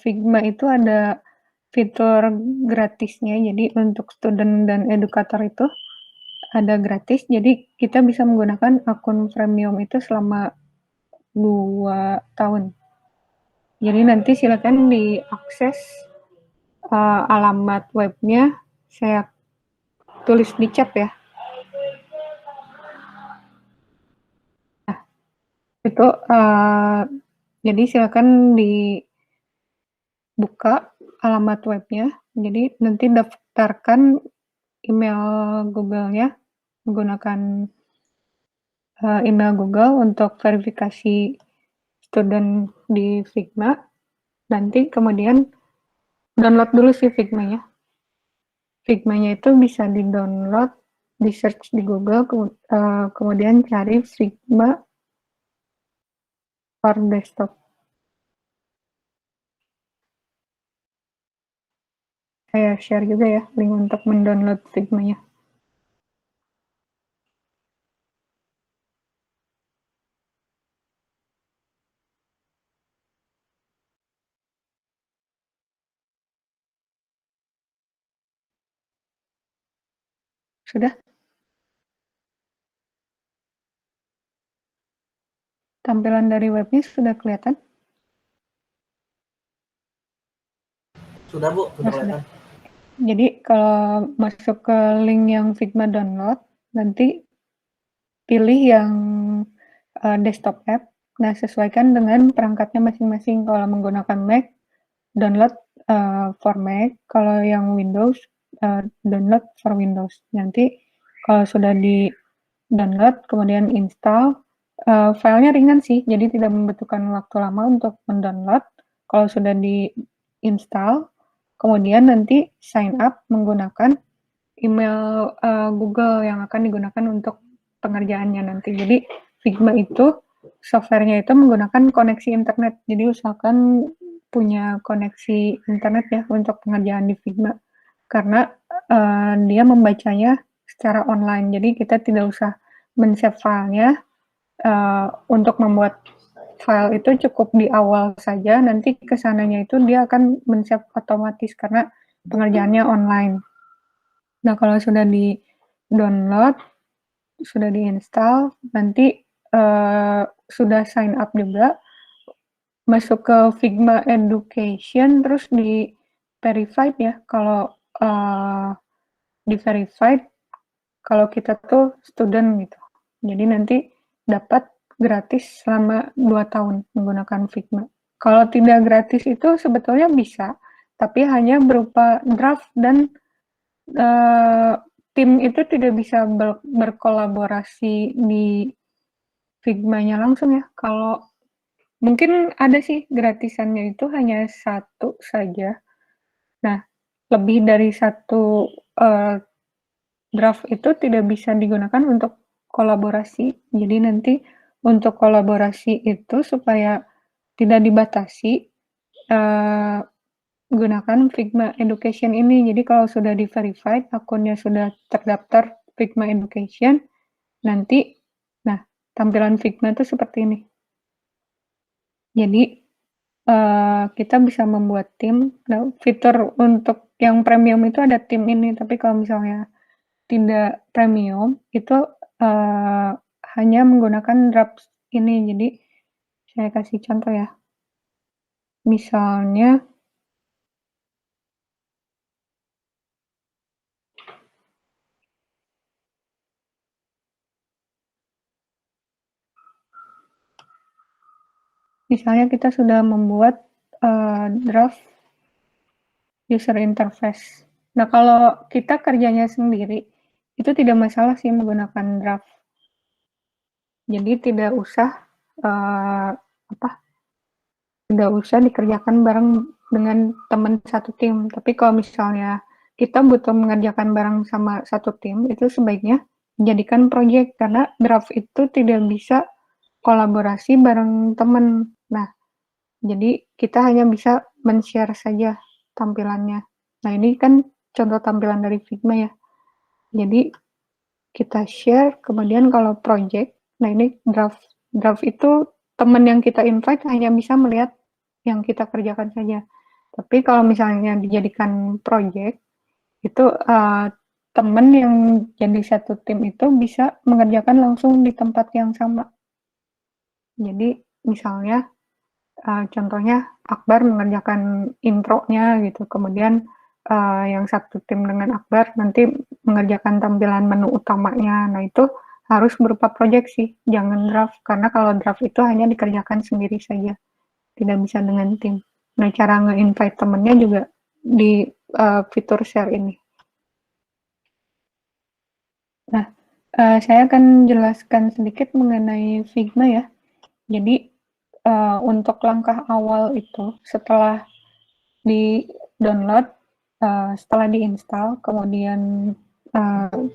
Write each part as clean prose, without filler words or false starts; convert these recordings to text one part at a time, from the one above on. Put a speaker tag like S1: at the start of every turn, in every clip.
S1: Figma itu ada fitur gratisnya, jadi untuk student dan edukator itu ada gratis, jadi kita bisa menggunakan akun premium itu selama 2 tahun. Jadi nanti silakan diakses alamat webnya, saya tulis di chat ya. Nah, itu jadi silakan dibuka alamat webnya. Jadi nanti daftarkan email Google-nya menggunakan email Google untuk verifikasi student di Figma. Nanti kemudian download dulu sih Figma-nya. Figma-nya itu bisa di-download, di-search di Google, kemudian cari Figma for desktop. Saya share juga ya link untuk mendownload Figma-nya. Sudah? Tampilan dari webnya sudah kelihatan?
S2: Sudah Bu, sudah kelihatan.
S1: Jadi kalau masuk ke link yang Figma download, nanti pilih yang desktop app. Nah, sesuaikan dengan perangkatnya masing-masing. Kalau menggunakan Mac, download for Mac. Kalau yang Windows, download for Windows. Nanti kalau sudah di download, kemudian install, filenya ringan sih, jadi tidak membutuhkan waktu lama untuk mendownload. Kalau sudah di install, kemudian nanti sign up menggunakan email Google yang akan digunakan untuk pengerjaannya nanti. Jadi Figma itu softwarenya itu menggunakan koneksi internet. Jadi usahakan punya koneksi internet ya untuk pengerjaan di Figma. Karena dia membacanya secara online. Jadi kita tidak usah men-save filenya. Untuk membuat file itu cukup di awal saja, nanti kesananya itu dia akan men-save otomatis karena pengerjaannya online. Nah, kalau sudah di-download, sudah di-install, nanti sudah sign up juga, masuk ke Figma Education, terus di verified ya. Kalau di verified, kalau kita tuh student gitu. Jadi nanti dapat gratis selama 2 tahun menggunakan Figma. Kalau tidak gratis itu sebetulnya bisa, tapi hanya berupa draft dan tim itu tidak bisa berkolaborasi di Figma-nya langsung ya. Kalau mungkin ada sih gratisannya itu hanya 1 saja. Nah, lebih dari 1 draft itu tidak bisa digunakan untuk kolaborasi. Jadi nanti untuk kolaborasi itu supaya tidak dibatasi, gunakan Figma Education ini. Jadi kalau sudah di-verified, akunnya sudah terdaftar Figma Education, nanti nah tampilan Figma itu seperti ini. Jadi, kita bisa membuat tim. Nah, fitur untuk yang premium itu ada tim ini, tapi kalau misalnya tidak premium, itu, hanya menggunakan draft ini. Jadi, saya kasih contoh ya. Misalnya kita sudah membuat, draft user interface. Nah, kalau kita kerjanya sendiri, itu tidak masalah sih menggunakan draft. Jadi tidak usah, tidak usah dikerjakan bareng dengan teman satu tim. Tapi kalau misalnya kita butuh mengerjakan bareng sama satu tim, itu sebaiknya jadikan project karena draft itu tidak bisa kolaborasi bareng teman. Nah, jadi kita hanya bisa men-share saja tampilannya. Nah, ini kan contoh tampilan dari Figma ya. Jadi kita share, kemudian kalau project, nah ini draft. Draft itu teman yang kita invite hanya bisa melihat yang kita kerjakan saja. Tapi kalau misalnya dijadikan project, itu teman yang jadi satu tim itu bisa mengerjakan langsung di tempat yang sama. Jadi misalnya contohnya Akbar mengerjakan intronya gitu, kemudian yang satu tim dengan Akbar nanti mengerjakan tampilan menu utamanya. Nah itu harus berupa project sih, jangan draft, karena kalau draft itu hanya dikerjakan sendiri saja, tidak bisa dengan tim. Nah cara nge-invite temennya juga di fitur share ini. Nah, saya akan jelaskan sedikit mengenai Figma ya. Jadi untuk langkah awal itu setelah di-download, setelah di-install, kemudian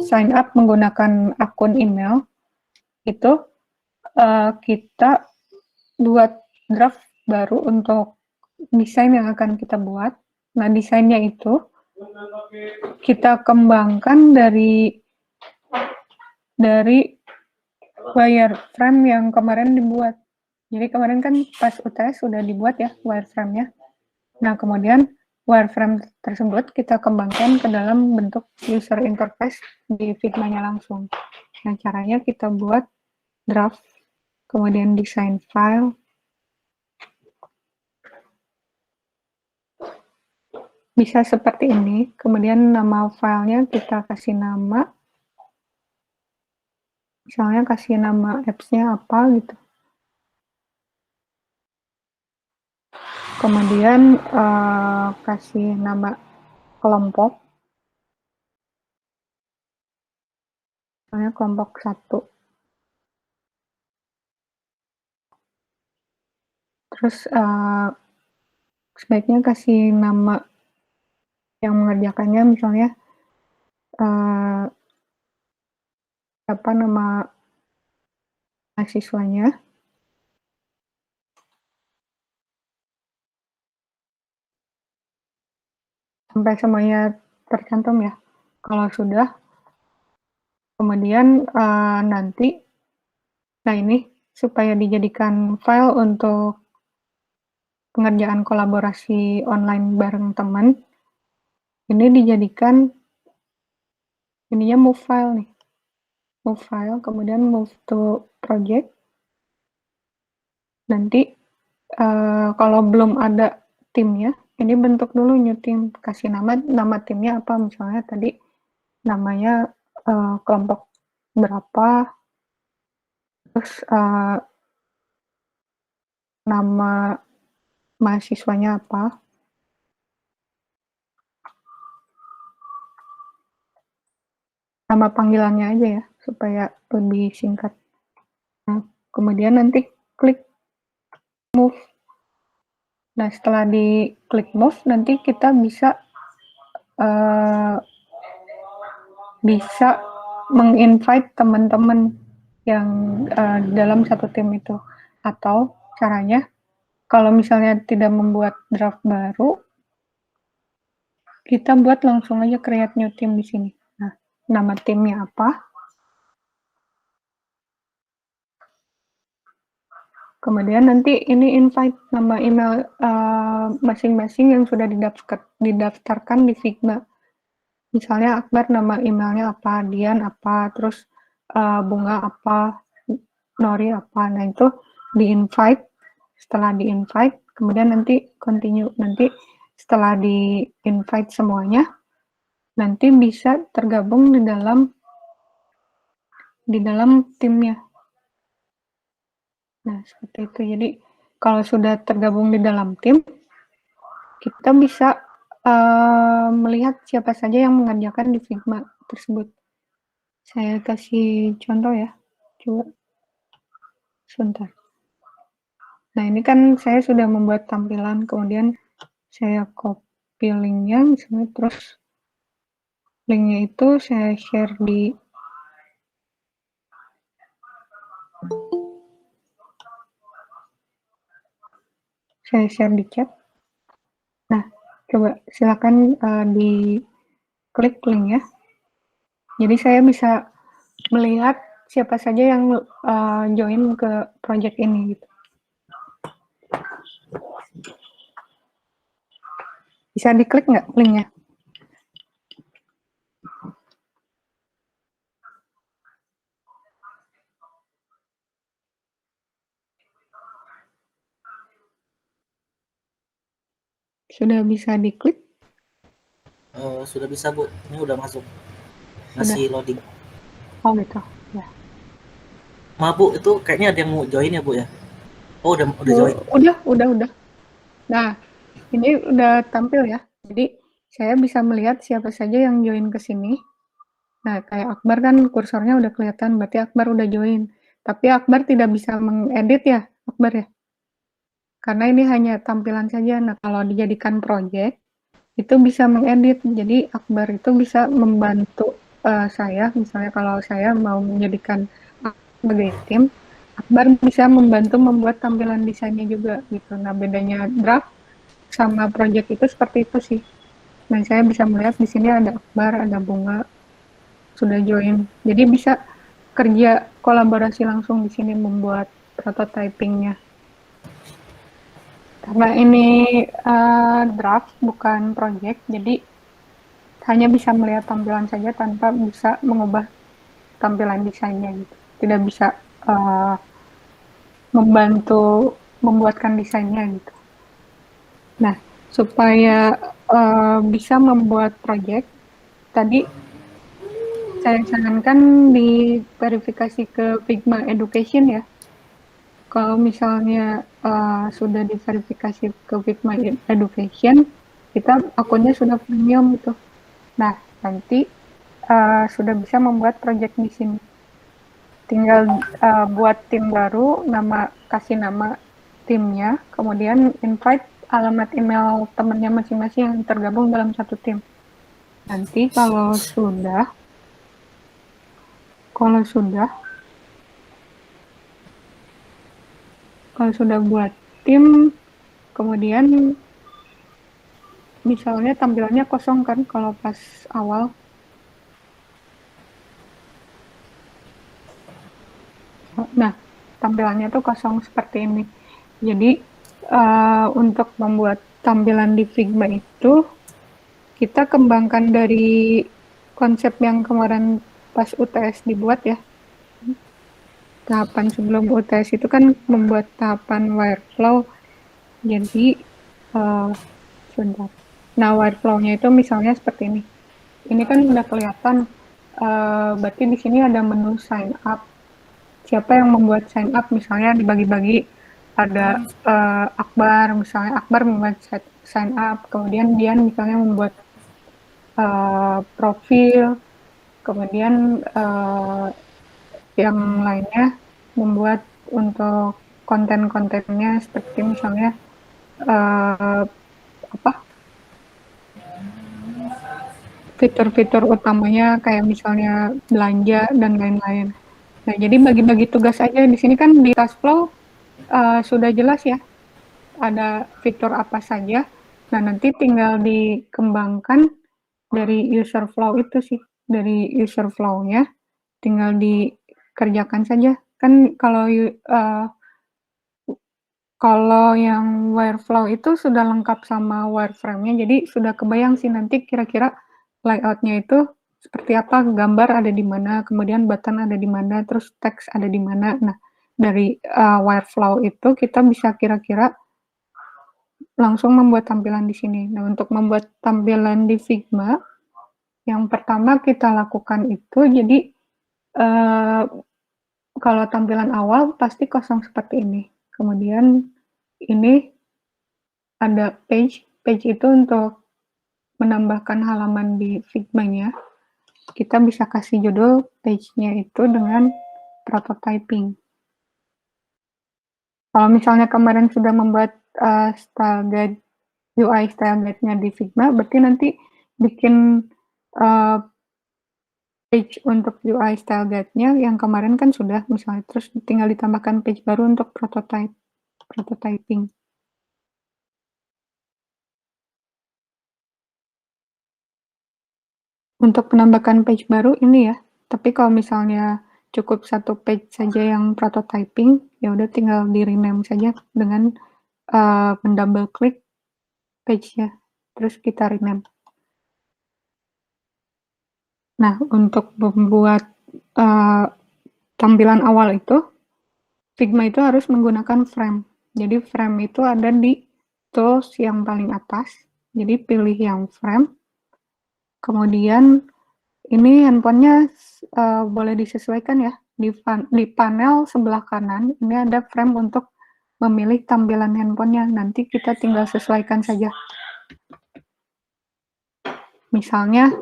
S1: sign up menggunakan akun email, itu kita buat draft baru untuk desain yang akan kita buat. Nah, desainnya itu kita kembangkan dari wireframe yang kemarin dibuat. Jadi kemarin kan pas UTS sudah dibuat ya wireframe-nya. Nah, kemudian wireframe tersebut kita kembangkan ke dalam bentuk user interface di Figma-nya langsung. Nah, caranya kita buat draft, kemudian desain file, bisa seperti ini, kemudian nama filenya kita kasih nama, misalnya kasih nama apps-nya apa gitu. Kemudian kasih nama kelompok, misalnya kelompok 1. Terus sebaiknya kasih nama yang mengerjakannya, misalnya apa nama mahasiswanya. Sampai semuanya tercantum ya. Kalau sudah, kemudian nanti, nah ini supaya dijadikan file untuk pengerjaan kolaborasi online bareng teman, ini dijadikan ininya move file nih. Move file, kemudian move to project. Nanti kalau belum ada timnya, ini bentuk dulu new team. Kasih nama timnya apa, misalnya tadi namanya kelompok berapa, terus nama mahasiswanya apa. Nama panggilannya aja ya, supaya lebih singkat. Nah, kemudian nanti klik move. Nah, setelah diklik move, nanti kita bisa menginvite teman-teman yang dalam satu tim itu. Atau caranya, kalau misalnya tidak membuat draft baru, kita buat langsung aja create new team di sini. Nah, nama timnya apa? Kemudian nanti ini invite nama email masing-masing yang sudah didaftarkan di Figma. Misalnya Akbar nama emailnya apa, Dian apa, terus Bunga apa, Nori apa. Nah itu di-invite. Setelah di-invite, kemudian nanti continue. Nanti setelah di-invite semuanya, nanti bisa tergabung di dalam timnya. Nah, seperti itu. Jadi, kalau sudah tergabung di dalam tim, kita bisa melihat siapa saja yang mengerjakan di Figma tersebut. Saya kasih contoh ya. Coba. Sebentar. Nah, ini kan saya sudah membuat tampilan, kemudian saya copy linknya, misalnya, terus linknya itu saya share di chat. Nah, coba silakan diklik link ya. Jadi saya bisa melihat siapa saja yang join ke project ini gitu. Bisa diklik nggak linknya? Sudah bisa diklik?
S2: Sudah bisa Bu, ini udah masuk.
S1: Sudah.
S2: Masih loading.
S1: Oh gitu. Ya.
S2: Maaf Bu, itu kayaknya ada yang mau join ya Bu ya? Oh udah join.
S1: Udah. Nah, ini udah tampil ya. Jadi saya bisa melihat siapa saja yang join ke sini. Nah, kayak Akbar kan kursornya udah kelihatan, berarti Akbar udah join. Tapi Akbar tidak bisa mengedit ya, Akbar ya? Karena ini hanya tampilan saja. Nah, kalau dijadikan project, itu bisa mengedit. Jadi Akbar itu bisa membantu saya, misalnya kalau saya mau menjadikan sebagai tim, Akbar bisa membantu membuat tampilan desainnya juga gitu. Nah, bedanya draft sama project itu seperti itu sih. Nah, saya bisa melihat di sini ada Akbar, ada Bunga, sudah join. Jadi bisa kerja kolaborasi langsung di sini membuat prototypingnya. Karena ini draft bukan project, jadi hanya bisa melihat tampilan saja tanpa bisa mengubah tampilan desainnya gitu. Tidak bisa membantu membuatkan desainnya gitu. Nah, supaya bisa membuat project, tadi saya sarankan diverifikasi ke Figma Education ya. Kalau misalnya sudah diverifikasi ke Figma Education, kita akunnya sudah premium gitu. Nah, nanti sudah bisa membuat project di sini. Tinggal buat tim baru, kasih nama timnya, kemudian invite alamat email temannya masing-masing yang tergabung dalam satu tim. Nanti kalau sudah buat tim, kemudian misalnya tampilannya kosong kan kalau pas awal. Nah, tampilannya tuh kosong seperti ini. Jadi untuk membuat tampilan di Figma itu kita kembangkan dari konsep yang kemarin pas UTS dibuat ya. Tahapan sebelum UTS itu kan membuat tahapan wireflow. Jadi sebentar. Nah, wireflow-nya itu misalnya seperti ini. Ini kan udah kelihatan, berarti di sini ada menu sign up. Siapa yang membuat sign up, misalnya dibagi-bagi, ada Akbar, misalnya Akbar membuat sign up, kemudian Dian misalnya membuat profil, kemudian yang lainnya membuat untuk konten-kontennya seperti misalnya apa fitur-fitur utamanya kayak misalnya belanja dan lain-lain. Nah, jadi bagi-bagi tugas aja di sini kan di task flow sudah jelas ya, ada fitur apa saja. Nah, nanti tinggal dikembangkan dari user flow itu sih, dari user flow-nya tinggal dikerjakan saja. Kan kalau yang Wireflow itu sudah lengkap sama wireframe-nya, jadi sudah kebayang sih nanti kira-kira layout-nya itu seperti apa, gambar ada di mana, kemudian button ada di mana, terus teks ada di mana. Nah, dari Wireflow itu kita bisa kira-kira langsung membuat tampilan di sini. Nah, untuk membuat tampilan di Figma, yang pertama kita lakukan itu, jadi kalau tampilan awal pasti kosong seperti ini. Kemudian ini ada page itu untuk menambahkan halaman di Figma-nya. Kita bisa kasih judul page-nya itu dengan prototyping. Kalau misalnya kemarin sudah membuat style guide, UI style guide-nya di Figma, berarti nanti bikin page untuk UI style guide-nya yang kemarin kan sudah, misalnya terus tinggal ditambahkan page baru untuk prototyping. Untuk penambahan page baru ini ya, tapi kalau misalnya cukup satu page saja yang prototyping, ya udah tinggal di rename saja dengan mendouble klik page-nya. terus kita rename. Nah, untuk membuat tampilan awal itu, Figma itu harus menggunakan frame. Jadi frame itu ada di tools yang paling atas. Jadi pilih yang frame. Kemudian ini handphonenya boleh disesuaikan ya. Di panel sebelah kanan ini ada frame untuk memilih tampilan handphonenya. Nanti kita tinggal sesuaikan saja. Misalnya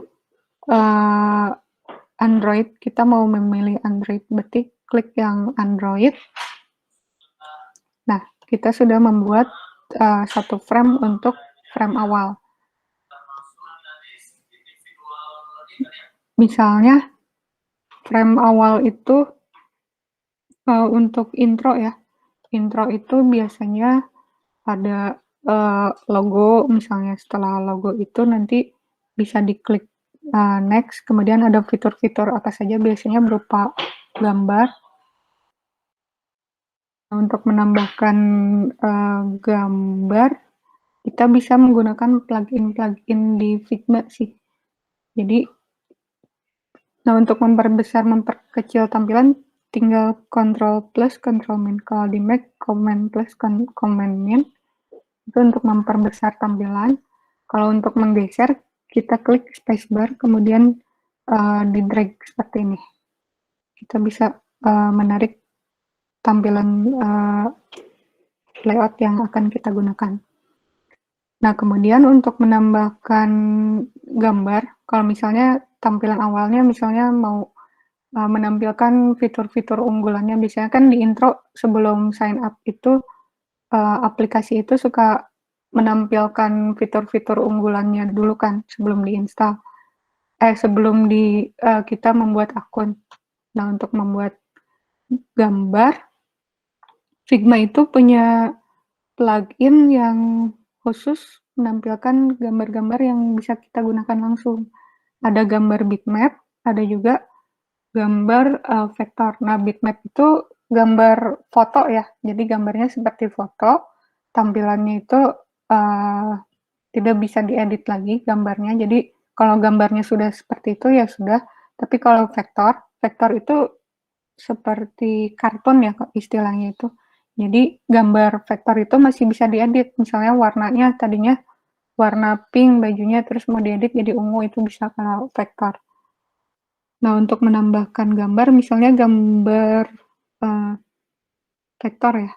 S1: Android, kita mau memilih Android, berarti klik yang Android. Nah, kita sudah membuat satu frame untuk frame awal. Misalnya, frame awal itu untuk intro ya. Intro itu biasanya ada logo, misalnya setelah logo itu nanti bisa diklik next, kemudian ada fitur-fitur apa saja, biasanya berupa gambar. Untuk menambahkan gambar, kita bisa menggunakan plugin-plugin di Figma sih. Jadi, nah untuk memperbesar, memperkecil tampilan, tinggal Ctrl plus, Ctrl min. Kalau di Mac, Command plus, Command min. Itu untuk memperbesar tampilan. Kalau untuk menggeser, kita klik spacebar, kemudian di drag seperti ini. Kita bisa menarik tampilan layout yang akan kita gunakan. Nah, kemudian untuk menambahkan gambar, kalau misalnya tampilan awalnya misalnya mau menampilkan fitur-fitur unggulannya, biasanya kan di intro sebelum sign up itu aplikasi itu suka menampilkan fitur-fitur unggulannya dulu kan sebelum diinstal. Sebelum kita membuat akun. Nah, untuk membuat gambar, Figma itu punya plugin yang khusus menampilkan gambar-gambar yang bisa kita gunakan langsung. Ada gambar bitmap, ada juga gambar vektor. Nah, bitmap itu gambar foto ya, jadi gambarnya seperti foto, tampilannya itu tidak bisa diedit lagi gambarnya, jadi kalau gambarnya sudah seperti itu ya sudah, tapi kalau vektor itu seperti kartun ya istilahnya itu. Jadi gambar vektor itu masih bisa diedit, misalnya warnanya tadinya warna pink bajunya, terus mau diedit jadi ungu, itu bisa kalau vektor. Nah, untuk menambahkan gambar, misalnya gambar vektor ya,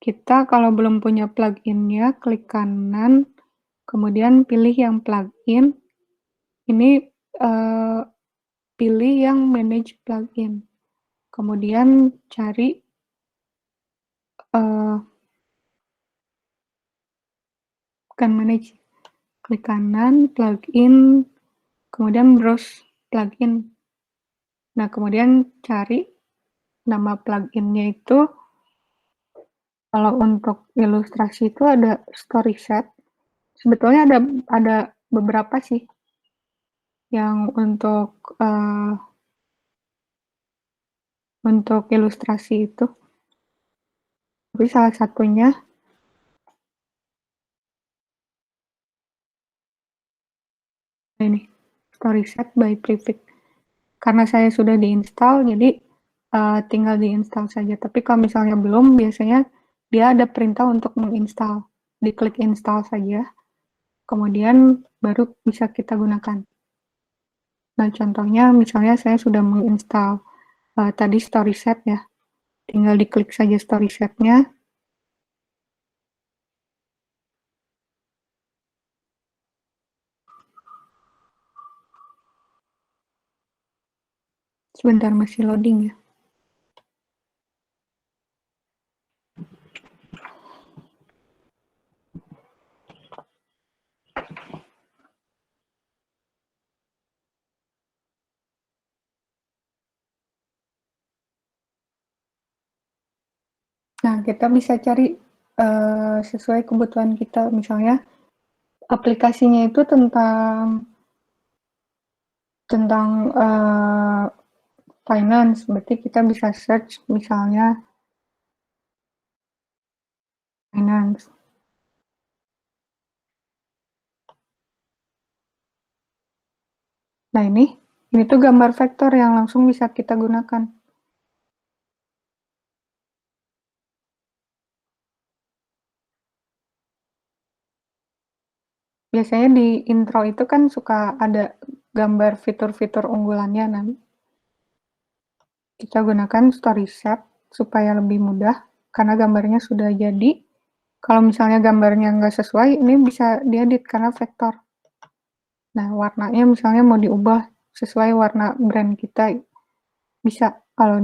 S1: kita kalau belum punya plugin-nya, klik kanan, kemudian pilih yang plugin, ini pilih yang manage plugin, kemudian cari bukan manage, klik kanan, plugin, kemudian browse plugin. Nah, kemudian cari nama pluginnya itu, kalau untuk ilustrasi itu ada StorySet. Sebetulnya ada beberapa sih yang untuk ilustrasi itu. Tapi salah satunya ini, StorySet by Prefix. Karena saya sudah diinstal, jadi tinggal diinstal saja. Tapi kalau misalnya belum, biasanya dia ada perintah untuk menginstal. Diklik install saja, kemudian baru bisa kita gunakan. Nah, contohnya misalnya saya sudah menginstal tadi StorySet ya. Tinggal diklik saja StorySet-nya. Sebentar, masih loading ya. Nah, kita bisa cari sesuai kebutuhan kita. Misalnya aplikasinya itu tentang finance, berarti kita bisa search misalnya finance. Nah ini tuh gambar vektor yang langsung bisa kita gunakan. Biasanya di intro itu kan suka ada gambar fitur-fitur unggulannya. Nah, kita gunakan story shape supaya lebih mudah karena gambarnya sudah jadi. Kalau misalnya gambarnya nggak sesuai, ini bisa diedit karena vektor. Nah, warnanya misalnya mau diubah sesuai warna brand kita, bisa. Kalau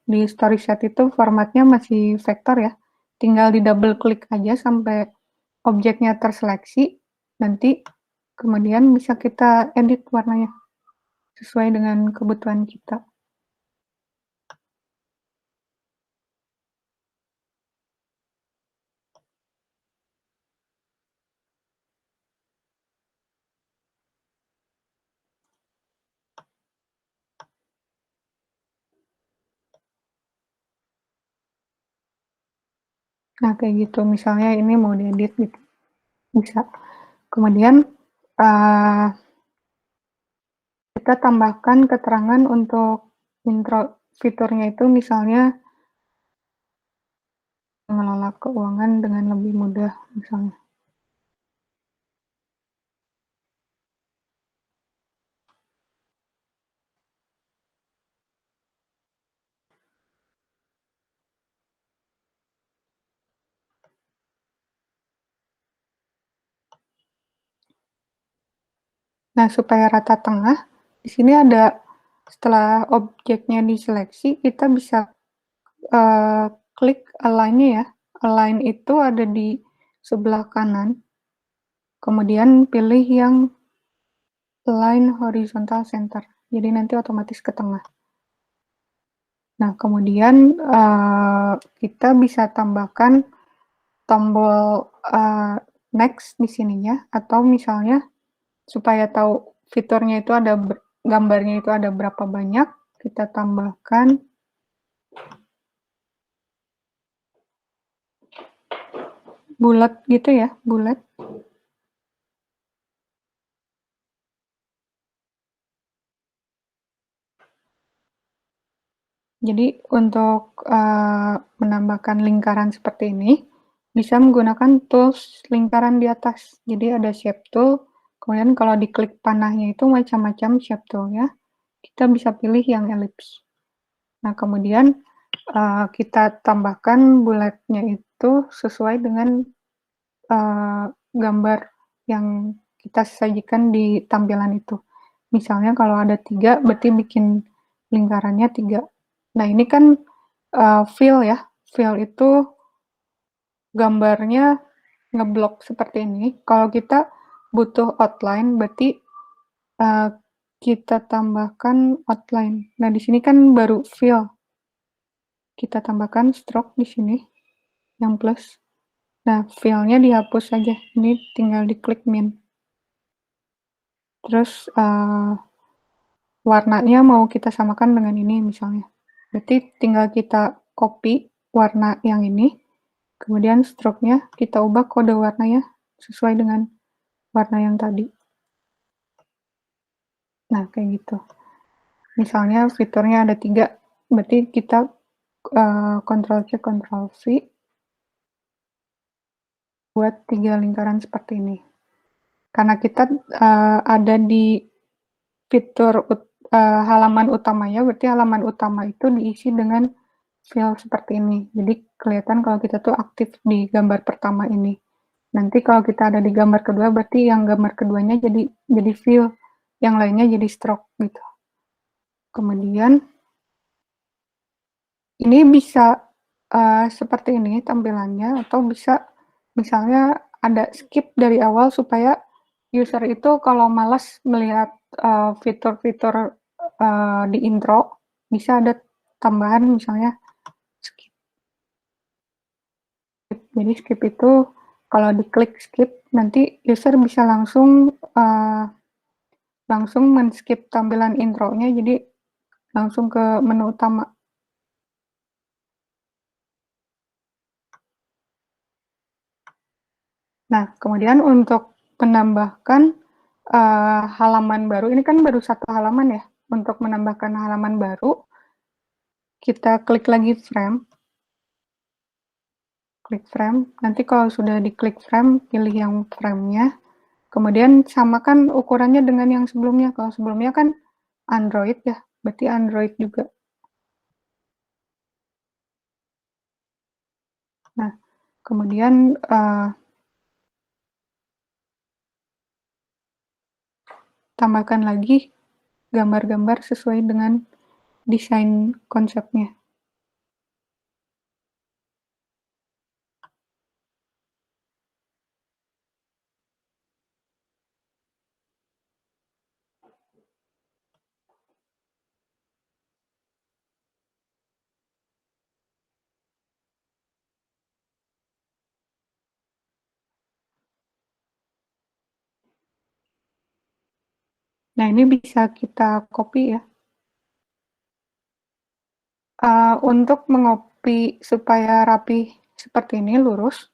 S1: di StoryShot itu formatnya masih vektor ya, tinggal di double klik aja sampai objeknya terseleksi, nanti kemudian bisa kita edit warnanya sesuai dengan kebutuhan kita. Nah, kayak gitu. Misalnya ini mau diedit gitu, bisa. Kemudian kita tambahkan keterangan untuk intro fiturnya itu, misalnya mengelola keuangan dengan lebih mudah, misalnya. Nah, supaya rata tengah, di sini ada, setelah objeknya diseleksi, kita bisa klik align-nya ya. Align itu ada di sebelah kanan, kemudian pilih yang align horizontal center. Jadi nanti otomatis ke tengah. Nah, kemudian kita bisa tambahkan tombol next di sininya, atau misalnya supaya tahu fiturnya itu ada gambarnya itu ada berapa banyak, kita tambahkan bulat gitu ya, bulat. Jadi untuk menambahkan lingkaran seperti ini, bisa menggunakan tools lingkaran di atas. Jadi ada shape tool, kemudian kalau diklik panahnya itu macam-macam shape tool-nya, kita bisa pilih yang ellipse. Nah, kemudian kita tambahkan bulatnya itu sesuai dengan gambar yang kita sajikan di tampilan itu. Misalnya kalau ada 3, berarti bikin lingkarannya 3. Nah, ini kan fill ya. Fill itu gambarnya ngeblok seperti ini. Kalau kita butuh outline, berarti kita tambahkan outline. Nah, di sini kan baru fill. Kita tambahkan stroke di sini, yang plus. Nah, fill-nya dihapus saja. Ini tinggal diklik min. Terus warnanya mau kita samakan dengan ini misalnya. Berarti tinggal kita copy warna yang ini, kemudian stroke-nya kita ubah kode warnanya sesuai dengan warna yang tadi. Nah, kayak gitu. Misalnya fiturnya ada 3, berarti kita Ctrl-C, Ctrl-V buat 3 lingkaran seperti ini. Karena kita ada di fitur halaman utamanya, berarti halaman utama itu diisi dengan fill seperti ini. Jadi kelihatan kalau kita tuh aktif di gambar pertama ini. Nanti kalau kita ada di gambar kedua, berarti yang gambar keduanya jadi fill, yang lainnya jadi stroke gitu. Kemudian ini bisa seperti ini tampilannya, atau bisa misalnya ada skip dari awal supaya user itu kalau malas melihat fitur-fitur di intro, bisa ada tambahan misalnya skip. Jadi skip itu kalau diklik skip, nanti user bisa langsung men-skip tampilan intronya, jadi langsung ke menu utama. Nah, kemudian untuk menambahkan halaman baru, ini kan baru 1 halaman ya, untuk menambahkan halaman baru, kita klik lagi frame. Klik frame, nanti kalau sudah diklik frame, pilih yang frame-nya, kemudian samakan ukurannya dengan yang sebelumnya. Kalau sebelumnya kan Android ya, berarti Android juga. Nah, kemudian tambahkan lagi gambar-gambar sesuai dengan desain konsepnya. Nah, ini bisa kita copy ya. Untuk mengopi supaya rapi seperti ini, lurus,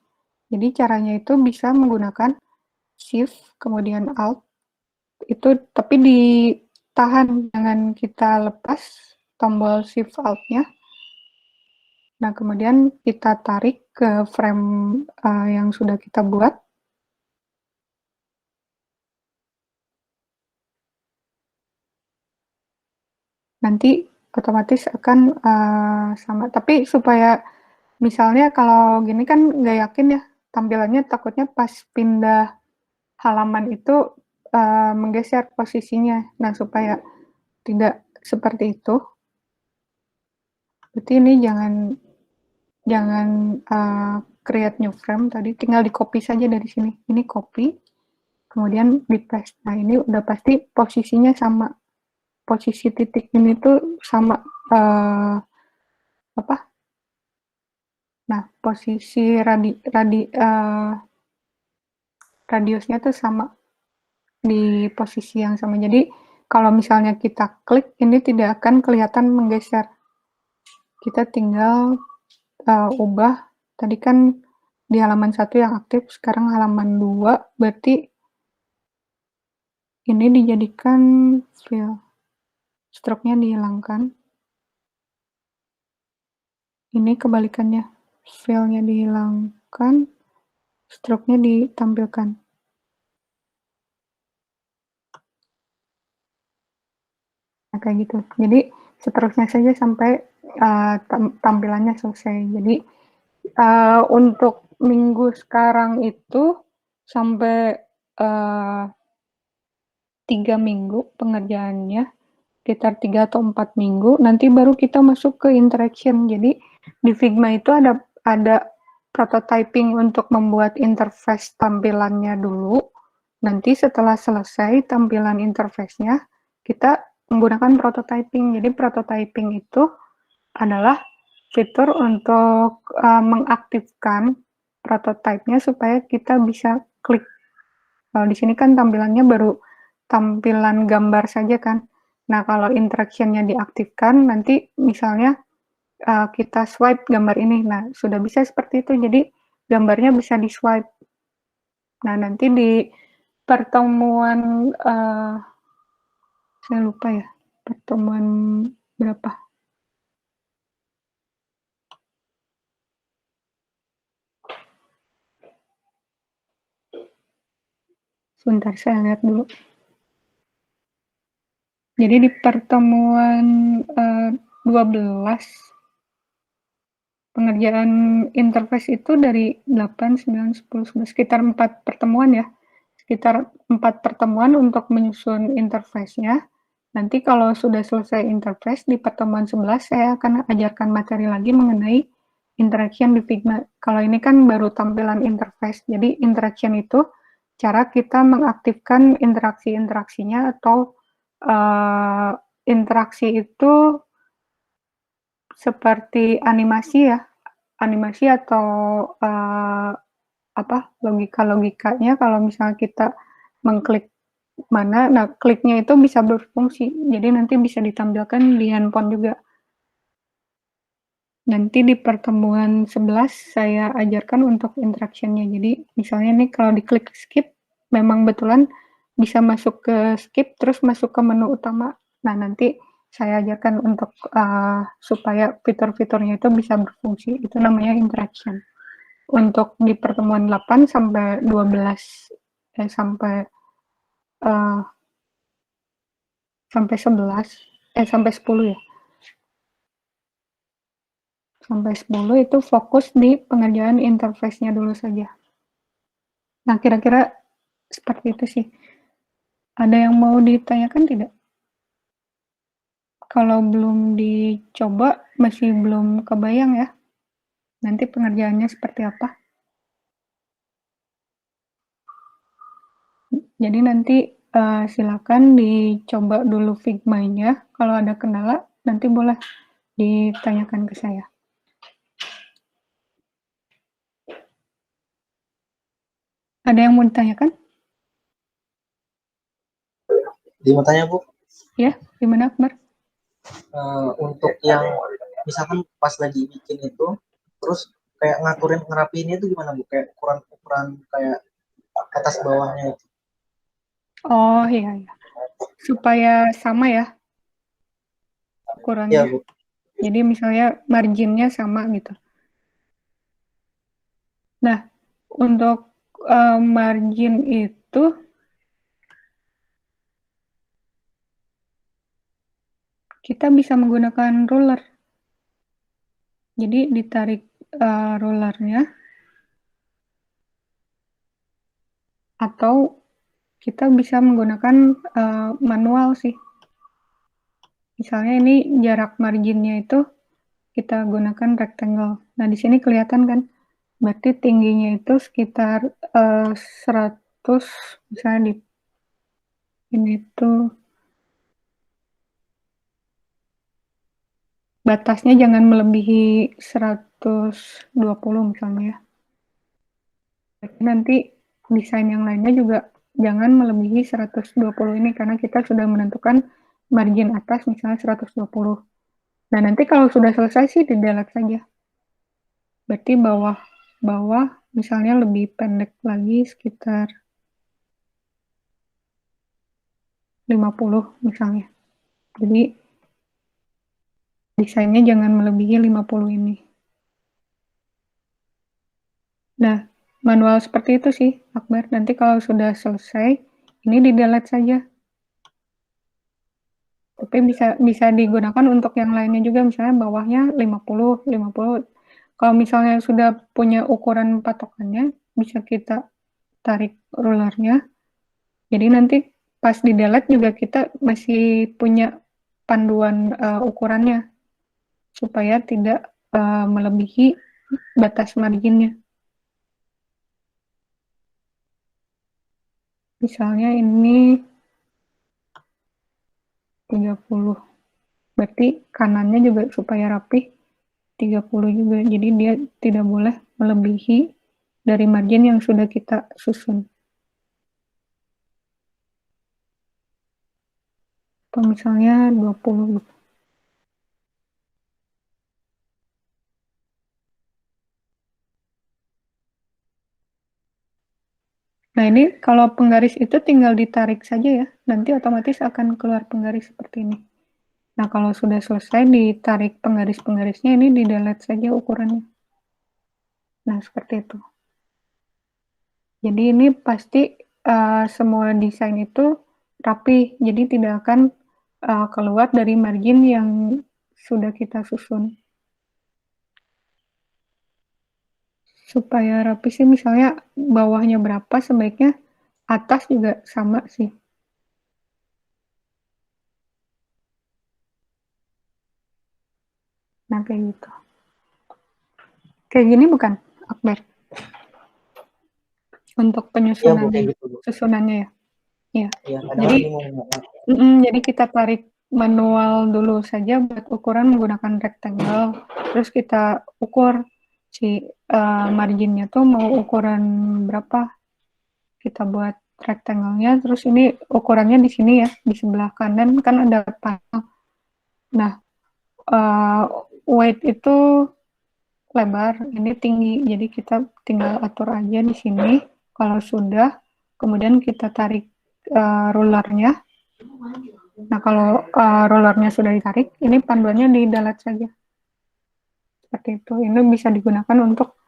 S1: jadi caranya itu bisa menggunakan Shift, kemudian Alt, itu tapi ditahan, jangan kita lepas tombol Shift Alt-nya. Nah, kemudian kita tarik ke frame yang sudah kita buat. Nanti otomatis akan sama. Tapi supaya misalnya kalau gini kan nggak yakin ya tampilannya, takutnya pas pindah halaman itu menggeser posisinya. Nah, supaya tidak seperti itu, berarti ini jangan create new frame tadi, tinggal di copy saja dari sini. Ini copy, kemudian di paste. Nah, ini udah pasti posisinya sama. Posisi titik ini tuh sama apa? Nah, posisi radiusnya tuh sama di posisi yang sama. Jadi kalau misalnya kita klik, ini tidak akan kelihatan menggeser. Kita tinggal ubah, tadi kan di halaman 1 yang aktif, sekarang halaman 2, berarti ini dijadikan fill. Stroke-nya dihilangkan. Ini kebalikannya. Fill-nya dihilangkan, stroke-nya ditampilkan. Nah, kayak gitu. Jadi seterusnya saja sampai tampilannya selesai. Jadi untuk minggu sekarang itu sampai 3 minggu pengerjaannya, sekitar 3 atau 4 minggu, nanti baru kita masuk ke interaction. Jadi di Figma itu ada prototyping untuk membuat interface tampilannya dulu. Nanti setelah selesai tampilan interface-nya, kita menggunakan prototyping. Jadi prototyping itu adalah fitur untuk mengaktifkan prototype-nya supaya kita bisa klik. Kalau di sini kan tampilannya baru tampilan gambar saja kan. Nah, kalau interaction-nya diaktifkan, nanti misalnya kita swipe gambar ini. Nah, sudah bisa seperti itu. Jadi gambarnya bisa di swipe. Nah, nanti di pertemuan saya lupa ya, pertemuan berapa? Sebentar, saya lihat dulu. Jadi di pertemuan 12, pengerjaan interface itu dari 8, 9, 10, 11, sekitar 4 pertemuan ya. Sekitar 4 pertemuan untuk menyusun interface-nya. Nanti kalau sudah selesai interface, di pertemuan 11 saya akan ajarkan materi lagi mengenai interaction di Figma. Kalau ini kan baru tampilan interface, jadi interaction itu cara kita mengaktifkan interaksi-interaksinya atau interaksi itu seperti animasi ya, animasi atau logika-logikanya kalau misalnya kita mengklik mana, nah kliknya itu bisa berfungsi, jadi nanti bisa ditampilkan di handphone juga. Nanti di pertemuan 11 saya ajarkan untuk interaction-nya. Jadi misalnya nih kalau diklik skip, memang betulan bisa masuk ke skip, terus masuk ke menu utama. Nah, nanti saya ajarkan untuk supaya fitur-fiturnya itu bisa berfungsi. Itu namanya interaction. Untuk di pertemuan 8 sampai 12 uh, sampai 11 sampai 10 ya. Sampai 10 itu fokus di pengerjaan interface-nya dulu saja. Nah, kira-kira seperti itu sih. Ada yang mau ditanyakan tidak? Kalau belum dicoba, masih belum kebayang ya, nanti pengerjaannya seperti apa. Jadi nanti silakan dicoba dulu Figma-nya. Kalau ada kendala, nanti boleh ditanyakan ke saya. Ada yang mau ditanyakan?
S2: Mau tanya Bu,
S1: Ya, gimana Akbar?
S2: untuk yang misalkan pas lagi bikin itu, terus kayak ngerapiinnya itu gimana Bu? Kayak ukuran kayak atas bawahnya itu.
S1: Oh iya, iya. Supaya sama ya ukurannya.
S2: Iya Bu.
S1: Jadi misalnya marginnya sama gitu. Nah, untuk margin itu kita bisa menggunakan ruler. Jadi ditarik rulernya, atau kita bisa menggunakan manual sih. Misalnya ini jarak marginnya itu kita gunakan rectangle. Nah, di sini kelihatan kan, berarti tingginya itu sekitar 100, misalnya di ini tuh batasnya jangan melebihi 120 misalnya ya. Nanti desain yang lainnya juga jangan melebihi 120 ini, karena kita sudah menentukan margin atas misalnya 120. Nah, nanti kalau sudah selesai sih di delete saja. Berarti bawah misalnya lebih pendek lagi sekitar 50 misalnya. Jadi desainnya jangan melebihi 50 ini. Nah, manual seperti itu sih, Akbar. Nanti kalau sudah selesai, ini di delete saja. Tapi bisa digunakan untuk yang lainnya juga, misalnya bawahnya 50, 50. Kalau misalnya sudah punya ukuran patokannya, bisa kita tarik rulernya. Jadi nanti pas di delete juga kita masih punya panduan ukurannya, supaya tidak melebihi batas marginnya. Misalnya ini 30. Berarti kanannya juga supaya rapih 30 juga. Jadi dia tidak boleh melebihi dari margin yang sudah kita susun. Atau misalnya 20. Nah, ini kalau penggaris itu tinggal ditarik saja ya. Nanti otomatis akan keluar penggaris seperti ini. Nah, kalau sudah selesai ditarik penggaris-penggarisnya, ini di delete saja ukurannya. Nah, seperti itu. Jadi ini pasti semua desain itu rapi, jadi tidak akan keluar dari margin yang sudah kita susun. Supaya rapi sih, misalnya bawahnya berapa, sebaiknya atas juga sama sih. Nah, kayak gitu. Kayak gini bukan, Akbar? Untuk
S2: Iya Bu,
S1: penyusunannya,
S2: kayak gitu Bu.
S1: susunannya ya. Iya.
S2: Iya,
S1: Jadi,
S2: kadang
S1: jadi kita tarik manual dulu saja buat ukuran menggunakan rectangle. Terus kita ukur si marginnya tuh mau ukuran berapa. Kita buat rectangle-nya. Terus ini ukurannya di sini ya, di sebelah kanan kan ada panel. Nah, weight itu lebar, ini tinggi. Jadi kita tinggal atur aja di sini. Kalau sudah, kemudian kita tarik rulernya. Nah, kalau rulernya sudah ditarik, ini panduannya di delete saja. Seperti itu. Ini bisa digunakan untuk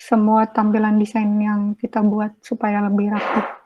S1: semua tampilan desain yang kita buat supaya lebih rapi.